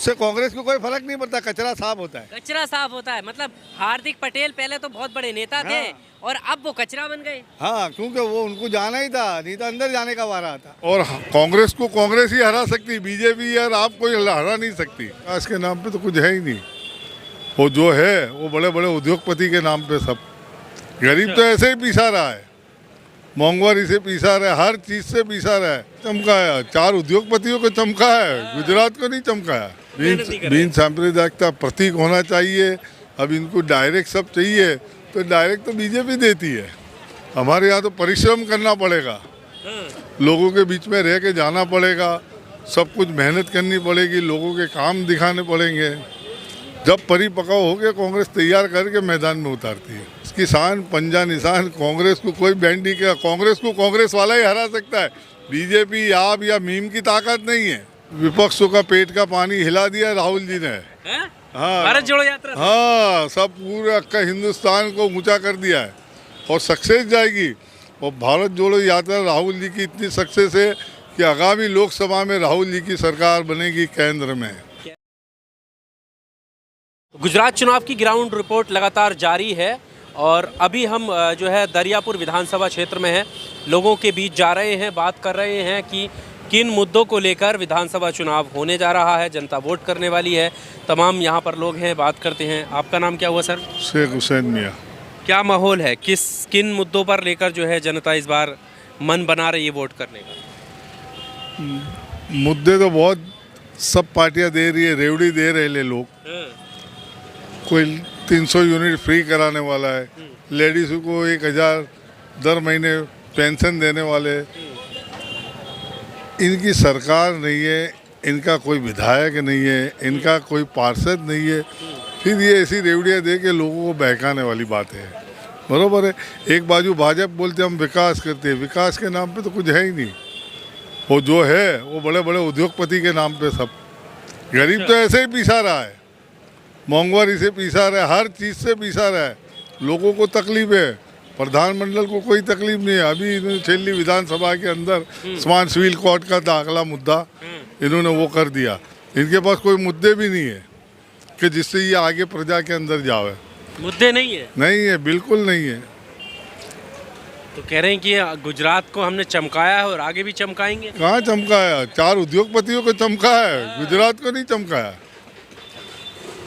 उससे कांग्रेस को कोई फर्क नहीं पड़ता, कचरा साफ होता है। कचरा साफ होता है, मतलब हार्दिक पटेल पहले तो बहुत बड़े नेता थे और अब वो कचरा बन गए। हाँ, क्योंकि वो उनको जाना ही था, नहीं तो अंदर जाने का वारा था। और कांग्रेस को कांग्रेस ही हरा सकती, बीजेपी यार आप कोई हरा नहीं सकती। विकास के नाम पे तो कुछ है ही नहीं, वो जो है वो बड़े बड़े उद्योगपति के नाम पे सब। गरीब तो ऐसे ही पीसा रहा है, महंगाई से पीसा रहा है, हर चीज से पीसा रहा है। चमकाया 4 उद्योगपतियों को चमकाया, गुजरात को नहीं चमकाया। बिन सांप्रदायिकता प्रतीक होना चाहिए। अब इनको डायरेक्ट सब चाहिए तो डायरेक्ट तो बीजेपी देती है। हमारे यहाँ तो परिश्रम करना पड़ेगा, लोगों के बीच में रह के जाना पड़ेगा, सब कुछ मेहनत करनी पड़ेगी, लोगों के काम दिखाने पड़ेंगे। जब परिपक्व हो गया कांग्रेस तैयार करके मैदान में उतारती है। किसान पंजा निशान, कांग्रेस को कोई बैंड नहीं किया। कांग्रेस को कांग्रेस वाला ही हरा सकता है, बीजेपी आप या मीम की ताकत नहीं है। विपक्षों का पेट का पानी हिला दिया राहुल जी ने। हाँ, भारत जोड़ो यात्रा। हाँ, सब पूरा का हिंदुस्तान को ऊंचा कर दिया है और सक्सेस जाएगी। और भारत जोड़ो यात्रा राहुल जी की इतनी सक्सेस है कि आगामी लोकसभा में राहुल जी की सरकार बनेगी केंद्र में। गुजरात चुनाव की ग्राउंड रिपोर्ट लगातार जारी है और अभी हम जो है दरियापुर विधानसभा क्षेत्र में हैं, लोगों के बीच जा रहे हैं, बात कर रहे हैं कि किन मुद्दों को लेकर विधानसभा चुनाव होने जा रहा है, जनता वोट करने वाली है। तमाम यहाँ पर लोग हैं, बात करते हैं। आपका नाम क्या हुआ सर? शेख हुसैन मियाँ। क्या माहौल है, किन मुद्दों पर लेकर जो है जनता इस बार मन बना रही है वोट करने का? मुद्दे तो बहुत सब पार्टियां दे रही है, रेवड़ी दे रहे ले लोग। कोई 300 यूनिट फ्री कराने वाला है, लेडीज़ को 1000 दर महीने पेंशन देने वाले। इनकी सरकार नहीं है, इनका कोई विधायक नहीं है, इनका कोई पार्षद नहीं है, फिर ये ऐसी रेवड़ियाँ दे के लोगों को बहकाने वाली बात है। बरोबर है, एक बाजू भाजपा बोलते हम विकास करते हैं, विकास के नाम पे तो कुछ है ही नहीं। वो जो है वो बड़े बड़े उद्योगपति के नाम पे सब। गरीब तो ऐसे ही पीसा रहा है, महंगाई से पीसा रहा है, हर चीज़ से पीसा रहा है। लोगों को तकलीफ है, प्रधानमंडल को कोई तकलीफ नहीं है। अभी इन्होंने छेली विधानसभा के अंदर स्मार्ट सिविल कोर्ट का दाखला मुद्दा इन्होंने वो कर दिया। इनके पास कोई मुद्दे भी नहीं है कि जिससे ये आगे प्रजा के अंदर जावे। मुद्दे नहीं है? नहीं है, बिल्कुल नहीं है। तो कह रहे हैं कि गुजरात को हमने चमकाया है और आगे भी चमकाएंगे। कहाँ चमकाया? 4 उद्योगपतियों को चमकाया है, गुजरात को नहीं चमकाया।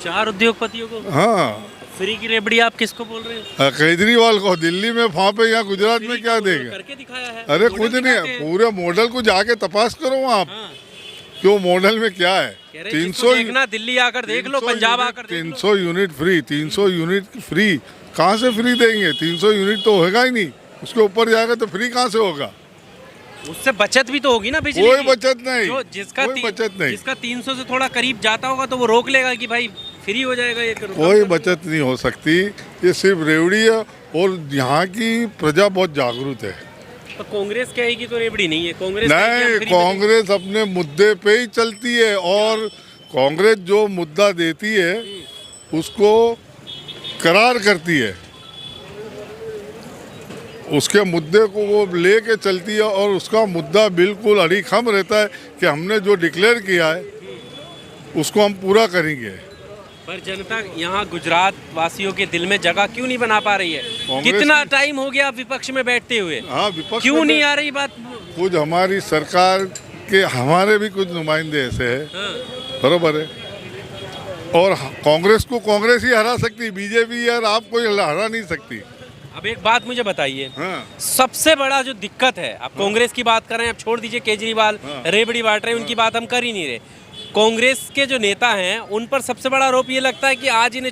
4 उद्योगपतियों को? हाँ। फ्री की रेबड़ी आप किसको बोल रहे हैं? केजरीवाल को दिल्ली में फांपे, यहाँ गुजरात में क्या देगा? करके दिखाया है। अरे कुछ नहीं है, पूरे मॉडल को जाके तपास करो वहाँ। क्यों मॉडल में क्या है? 300 देखना, दिल्ली आकर देख लो, पंजाब आकर 300 यूनिट फ्री, 300 यूनिट फ्री कहाँ से फ्री देंगे? 300 यूनिट तो होगा ही नहीं, उसके ऊपर जाएगा तो फ्री कहाँ से होगा? उससे बचत भी तो होगी ना बिजली कोई की। बचत नहीं, कोई बचत नहीं। जिसका 300 से थोड़ा करीब जाता होगा तो वो रोक लेगा कि भाई फ्री हो जाएगा ये। कोई बचत नहीं हो सकती, ये सिर्फ रेवड़ी है। और यहाँ की प्रजा बहुत जागरूक है। तो कांग्रेस कहेगी तो रेवड़ी नहीं है, कांग्रेस नहीं, कांग्रेस अपने मुद्दे पे ही चलती है और कांग्रेस जो मुद्दा देती है उसको करार करती है, उसके मुद्दे को वो लेके चलती है और उसका मुद्दा बिल्कुल अड़ीखम रहता है कि हमने जो डिक्लेयर किया है उसको हम पूरा करेंगे। पर जनता यहाँ गुजरात वासियों के दिल में जगह क्यों नहीं बना पा रही है? कितना टाइम हो गया विपक्ष में बैठते हुए? हाँ, विपक्ष क्यों नहीं आ रही बात? कुछ हमारी सरकार के हमारे भी कुछ नुमाइंदे ऐसे है। बरोबर है, और कांग्रेस को कांग्रेस ही हरा सकती, बीजेपी यार आप कोई हरा नहीं सकती। अब एक बात मुझे बताइए, हाँ। सबसे बड़ा जो दिक्कत है, आप कांग्रेस की बात कर रहे हैं, अब छोड़ दीजिए केजरीवाल रेबड़ी बांट रहे हैं, उनकी बात हम कर ही नहीं रहे। कांग्रेस के जो नेता हैं उन पर सबसे बड़ा आरोप ये लगता है कि आज इन्हें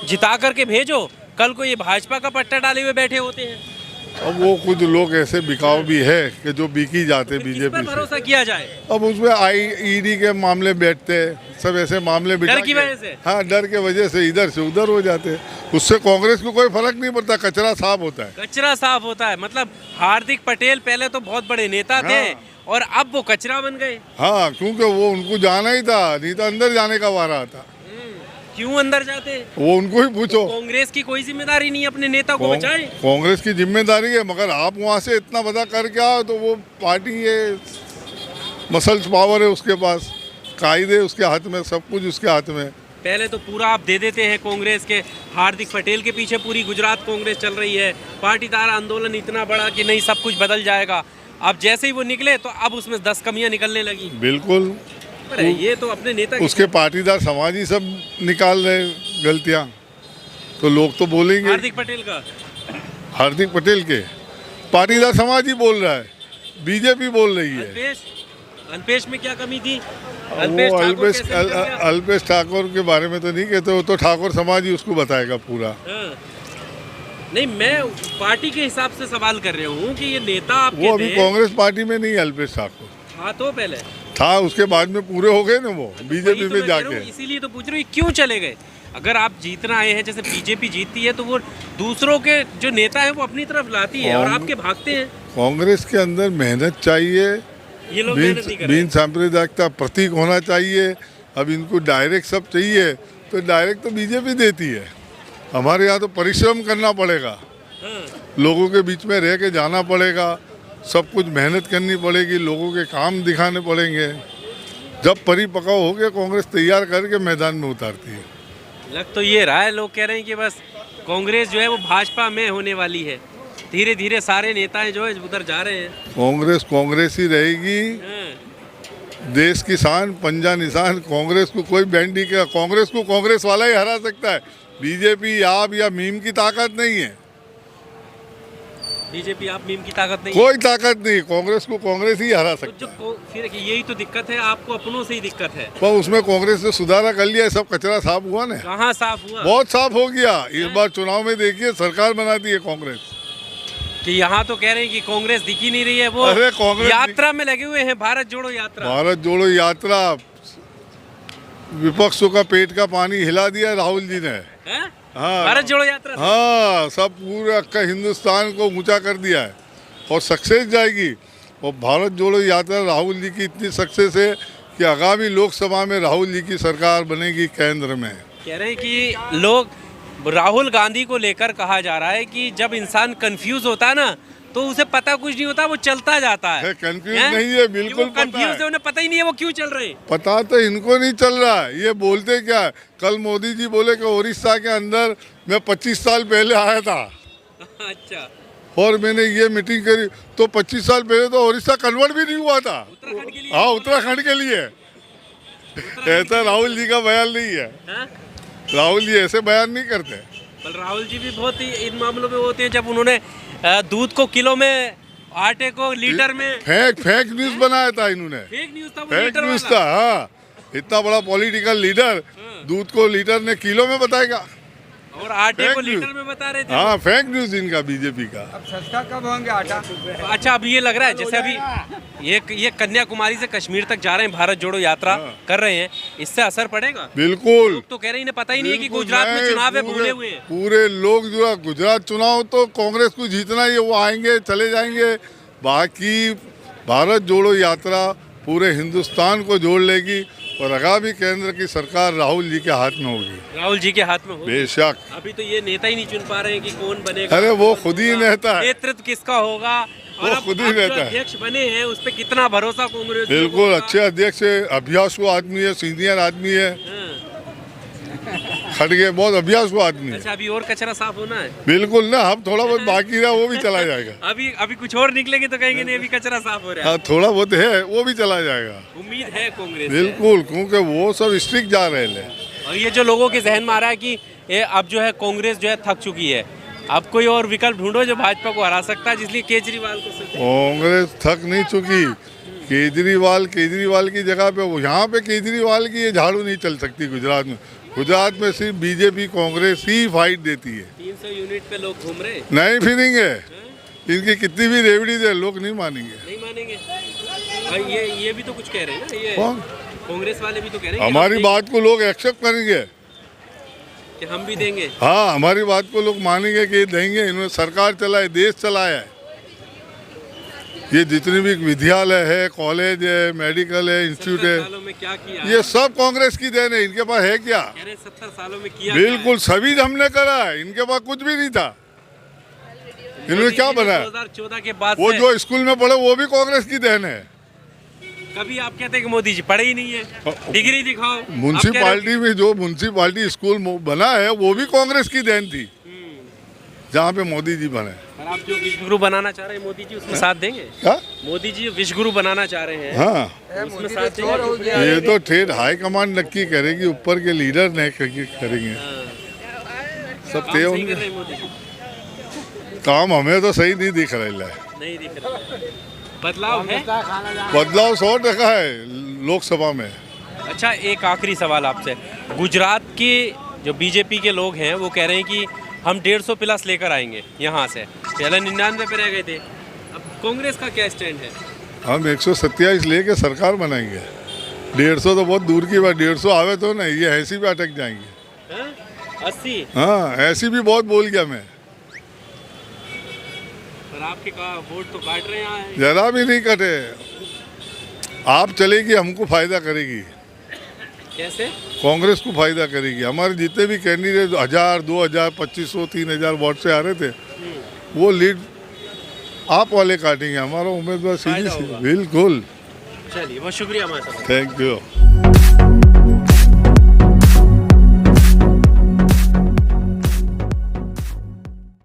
जिता करके भेजो, कल को ये भाजपा का पट्टा डाले हुए बैठे होते हैं। अब वो कुछ लोग ऐसे बिकाऊ भी है कि जो बिकी जाते बीजेपी से। भरोसा किया जाए? अब उसमें ईडी के मामले बैठते, सब ऐसे मामले डर की वजह से। हाँ, डर के वजह से इधर से उधर हो जाते। उससे कांग्रेस को कोई फर्क नहीं पड़ता, कचरा साफ होता है। कचरा साफ होता है, मतलब हार्दिक पटेल पहले तो बहुत बड़े नेता थे और अब वो कचरा बन गए। हाँ, क्योंकि वो उनको जाना ही था, नहीं तो अंदर जाने का वारा था। क्यों अंदर जाते? वो उनको ही पूछो। कांग्रेस की कोई जिम्मेदारी नहीं अपने नेता को बचाए? कांग्रेस की जिम्मेदारी है, मगर आप वहाँ से इतना बड़ा करके आओ तो वो पार्टी ये मसल्स पावर है उसके पास, कायदे उसके हाथ में, सब कुछ उसके हाथ में। पहले तो पूरा आप दे देते हैं कांग्रेस के, हार्दिक पटेल के पीछे पूरी गुजरात कांग्रेस चल रही है, पाटीदार आंदोलन इतना बड़ा कि नहीं सब कुछ बदल जाएगा। अब जैसे ही वो निकले तो अब उसमें 10 कमियां निकलने लगी। बिल्कुल, पर ये तो अपने नेता उसके पाटीदार समाज ही सब निकाल रहे गलतियां, तो लोग तो बोलेंगे। हार्दिक पटेल का, हार्दिक पटेल के पाटीदार समाज ही बोल रहा है, बीजेपी बोल रही है। अल्पेश में क्या कमी थी? वो अल्पेश ठाकुर के बारे में तो नहीं कहते, वो तो ठाकुर समाज ही उसको बताएगा पूरा। हाँ। नहीं, मैं पार्टी के हिसाब से सवाल कर रहा हूँ कि ये नेता आपके वो अभी कांग्रेस पार्टी में नहीं, अल्पेश ठाकुर था तो पहले था, उसके बाद में पूरे हो गए ना वो बीजेपी में जाके। इसीलिए तो पूछ रहा हूँ क्यों चले गए। अगर आप जीतना आए हैं, जैसे बीजेपी जीतती है तो वो दूसरों के जो नेता है वो अपनी तरफ लाती है और आपके भागते हैं। कांग्रेस के अंदर मेहनत चाहिए, ये लोग मेहनत नहीं कर रहे। बिन सांप्रदायिकता प्रतीक होना चाहिए। अब इनको डायरेक्ट सब चाहिए तो डायरेक्ट तो बीजेपी देती है। हमारे यहाँ तो परिश्रम करना पड़ेगा, हाँ। लोगों के बीच में रह के जाना पड़ेगा, सब कुछ मेहनत करनी पड़ेगी, लोगों के काम दिखाने पड़ेंगे। जब परिपक्व हो गया कांग्रेस तैयार करके मैदान में उतारती है। लग तो ये रहा है, लोग कह रहे हैं कि बस कांग्रेस जो है वो भाजपा में होने वाली है। धीरे धीरे सारे नेताएं जो है उधर जा रहे हैं। कांग्रेस कांग्रेस ही रहेगी, हाँ। देश की शान, पंजा निशान। कांग्रेस को कोई बैंड नहीं किया, कांग्रेस को कांग्रेस वाला ही हरा सकता है। बीजेपी आप या मीम की ताकत नहीं है। बीजेपी आप मीम की ताकत नहीं, कोई ताकत नहीं, कांग्रेस को कांग्रेस ही हरा सकता है। फिर यही तो दिक्कत है, आपको अपनों से ही दिक्कत है। पर उसमें कांग्रेस ने सुधारा कर लिया, सब कचरा साफ हुआ ना। कहाँ साफ हुआ? बहुत साफ हो गया। इस बार चुनाव में देखिए सरकार बनाती है कांग्रेस। कि यहाँ तो कह रहे हैं कि कांग्रेस दिख ही नहीं रही है। वो अरे कांग्रेस यात्रा में लगे हुए हैं, भारत जोड़ो यात्रा। भारत जोड़ो यात्रा, विपक्षों का पेट का पानी हिला दिया राहुल जी ने। हैं? हाँ, भारत जोड़ो यात्रा से? हाँ, सब पूरा का हिंदुस्तान को ऊंचा कर दिया है और सक्सेस जाएगी। और भारत जोड़ो यात्रा राहुल जी की इतनी सक्सेस है कि आगामी लोकसभा में राहुल जी की सरकार बनेगी केंद्र में। कह रहे हैं कि लोग राहुल गांधी को लेकर कहा जा रहा है कि जब इंसान कंफ्यूज होता है ना तो उसे पता कुछ नहीं होता, वो चलता जाता है। कंफ्यूज नहीं है, बिल्कुल कंफ्यूज है, उन्हें पता ही नहीं है वो क्यों चल रहे हैं। पता तो इनको नहीं चल रहा है, ये बोलते क्या है। कल मोदी जी बोले कि उड़ीसा के अंदर मैं 25 साल पहले आया था। अच्छा। और मैंने ये मीटिंग करी, तो 25 साल पहले तो उड़ीसा कन्वर्ट भी नहीं हुआ था। उत्तराखंड के लिए? हाँ, उत्तराखंड के लिए। ऐसा राहुल जी का बयान नहीं है। हाँ? राहुल जी ऐसे बयान नहीं करते। पर राहुल जी भी बहुत ही इन मामलों में होते हैं। जब उन्होंने दूध को किलो में, आटे को लीटर में, फेक न्यूज बनाया था इन्होंने। फेक न्यूज था वो, फेक लीटर न्यूज वाला। था। हाँ, इतना बड़ा पॉलिटिकल लीडर दूध को लीटर ने किलो में बताएगा और आटे फेक को न्यूज। लीटर में बता रहे थे। हाँ, फेक न्यूज इनका बीजेपी का। अब सस्ता कब होंगे आटा? अच्छा, अब ये लग रहा है जैसे अभी ये कन्याकुमारी से कश्मीर तक जा रहे हैं, भारत जोड़ो यात्रा कर रहे हैं, इससे असर पड़ेगा? बिल्कुल। लोग तो कह रहे हैं इन्हें पता ही नहीं है कि बिल्कुल गुजरात में नहीं, चुनाव है, पूरे- भूले हुए हैं। पूरे लोग जो है गुजरात चुनाव तो कांग्रेस को जीतना ही है, वो आएंगे चले जाएंगे। बाकी भारत जोड़ो यात्रा पूरे हिंदुस्तान को जोड़ लेगी और आगामी केंद्र की सरकार राहुल जी के हाथ में होगी। राहुल जी के हाथ में होगी। बेशक। अभी तो ये नेता ही नहीं चुन पा रहे हैं कि कौन बनेगा। अरे वो खुद ही नेता है, नेतृत्व किसका होगा और वो अब खुद ही आप जो नेता है। अध्यक्ष बने हैं उस पर कितना भरोसा कांग्रेस? बिल्कुल अच्छे अध्यक्ष है, अभ्यासु आदमी है, सीनियर आदमी है, खड़गे बहुत अभ्यासु आदमी है। अच्छा, अभी और कचरा साफ होना है? बिल्कुल ना, अब थोड़ा बहुत बाकी रहा वो भी चला जाएगा। अभी कुछ और निकलेंगे तो कहेंगे नहीं अभी कचरा साफ हो रहा है। हाँ, थोड़ा बहुत है वो भी चला जाएगा। उम्मीद है कांग्रेस से। बिल्कुल, क्योंकि वो सब स्ट्रिक्ट जा रहे हैं। और ये जो लोगों के जहन में आ रहा है कि ये अब जो है कांग्रेस जो है थक चुकी है, अब कोई और विकल्प ढूंढो जो भाजपा को हरा सकता है, जिसलिए केजरीवाल को कांग्रेस थक नहीं चुकी। केजरीवाल की जगह पे यहाँ पे केजरीवाल की ये झाड़ू नहीं चल सकती गुजरात में। गुजरात में सिर्फ बीजेपी कांग्रेस ही फाइट देती है। 300 यूनिट पे लोग घूम रहे नहीं फिरेंगे, इनकी कितनी भी रेवड़ी दे लोग नहीं मानेंगे। नहीं मानेंगे। और ये भी तो कुछ कह रहे हैं ना, ये कौन? कांग्रेस वाले भी तो कह रहे हैं हमारी बात को लोग एक्सेप्ट करेंगे कि हम भी देंगे। हाँ, हमारी बात को लोग मानेंगे कि ये देंगे। इन्होंने सरकार चलाए, देश चलाया है। ये जितने भी विद्यालय है, कॉलेज है, मेडिकल है, इंस्टीट्यूट 70 है, सालों में क्या किया? ये सब कांग्रेस की देन है। इनके पास है क्या? कह रहे 70 सालों में किया बिल्कुल सभी हमने करा है, इनके पास कुछ भी नहीं था। इन्होंने क्या बनाया? 2014 के बाद वो से जो स्कूल में पढ़े वो भी कांग्रेस की देन है। कभी आप कहते हैं कि मोदी जी पढ़े ही नहीं है, डिग्री दिखाओ। आप कह रहे हो म्यूनसिपालिटी में जो म्यूनसिपालिटी स्कूल बना है वो भी कांग्रेस की देन थी, जहाँ पे मोदी जी बने। पर आप जो विश्वगुरु बनाना चाह रहे हैं मोदी जी, उसमें साथ देंगे? क्या? मोदी जी विश्वगुरु बनाना चाह रहे हैं, हाँ, उसमें साथ देंगे? ये तो ठेठ हाई कमांड नक्की करेगी, ऊपर के लीडर ने करेंगे। सब काम तय सही कर होंगे। रहे हैं मोदी जी? काम हमें तो सही नहीं दिख रहा है। नहीं दिख रहा। बदलाव है? बदलाव 100% है लोकसभा में। अच्छा, एक आखिरी सवाल आपसे। गुजरात के जो बीजेपी के लोग हैं वो कह रहे हैं कि हम 150 प्लस लेकर आएंगे यहाँ से, पहले 99 पे रह गए थे। अब कांग्रेस का क्या स्टैंड है? हम 127 लेके सरकार बनाएंगे। 150 तो बहुत दूर की बात, 150 आवे तो नहीं, ये ऐसी भी अटक जाएंगे। 80? हाँ, ऐसी भी बहुत बोल गया मैं। पर आपके का वोट तो काट रहे हैं यहाँ। जरा भी नहीं कटे। आप चलेगी हमको फायदा करेगी, कैसे? कांग्रेस को फायदा करेगी। हमारे जितने भी कैंडिडेट 1000, 2000, 2500, 3000 वोट से आ रहे थे, वो लीड आप वाले काटेंगे। हमारा उम्मीदवार सीधी फायदा सी, होगा। बिल्कुल। चलिए, बहुत शुक्रिया हमारे साथ। Thank you.